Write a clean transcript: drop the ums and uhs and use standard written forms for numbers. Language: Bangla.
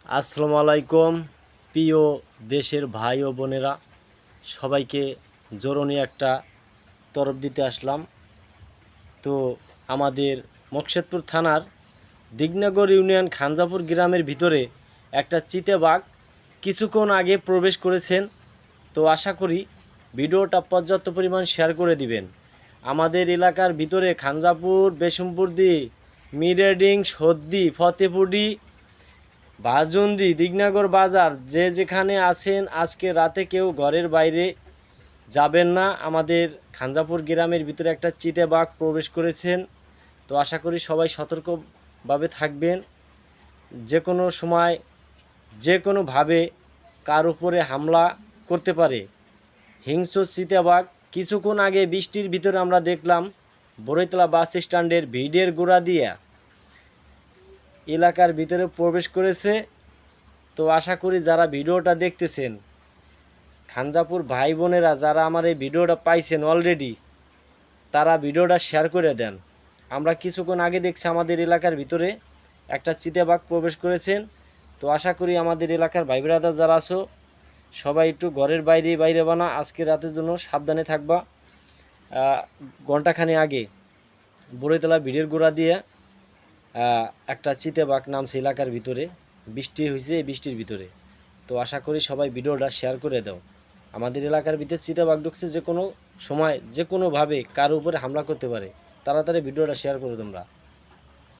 আসসালামু আলাইকুম প্রিয় দেশের ভাই ও বোনেরা, সবাইকে জরুরি একটা তরফ দিতে আসলাম। তো আমাদের মকসেদপুর থানার দিগনগর ইউনিয়ন খানজাপুর গ্রামের ভিতরে একটা চিতাবাঘ কিছুক্ষণ আগে প্রবেশ করেছেন। তো আশা করি ভিডিওটা পর্যাপ্ত পরিমাণ শেয়ার করে দিবেন। আমাদের এলাকার ভিতরে খানজাপুর, বেশমপুরদি, মিরেডিং, সদ্দি, ফতেপুরি, বাজুন্দি, দিগনগর বাজার, যে যেখানে আছেন আজকে রাতে কেউ ঘরের বাইরে যাবেন না। আমাদের খানজাপুর গ্রামের ভিতরে একটা চিতাবাঘ প্রবেশ করেছেন। তো আশা করি সবাই সতর্কভাবে থাকবেন। যে কোনো সময় যে কোনোভাবে কার উপরে হামলা করতে পারে হিংস্র চিতাবাঘ। কিছুক্ষণ আগে বৃষ্টির ভিতরে আমরা দেখলাম বড়ইতলা বাস স্ট্যান্ডের ভিড়ের গোড়া দিয়ে এলাকার ভিতরে প্রবেশ করেছে। তো আশা করি যারা ভিডিওটা দেখতেছেন, খানজাপুর ভাই বোনেরা যারা আমার এই ভিডিওটা পাইছেন অলরেডি, তারা ভিডিওটা শেয়ার করে দেন। আমরা কিছুক্ষণ আগে দেখছি আমাদের এলাকার ভিতরে একটা চিতাবাঘ প্রবেশ করেছেন। তো আশা করি আমাদের এলাকার ভাই ব্রাদার যারা আছো সবাই একটু ঘরের বাইরে বানা, আজকে রাতের জন্য সাবধানে থাকবা। ঘণ্টাখানি আগে বড়ইতলা ভিড়ের গোড়া দিয়ে একটা চিতাবাঘ নামছে এলাকার ভিতরে, বৃষ্টি হয়েছে এই বৃষ্টির ভিতরে। তো আশা করি সবাই ভিডিওটা শেয়ার করে দাও। আমাদের এলাকার ভিতরে চিতাবাঘ ঢুকছে, যে কোনো সময় যে কোনোভাবে কারো উপরে হামলা করতে পারে। তাড়াতাড়ি ভিডিওটা শেয়ার করে তোমরা।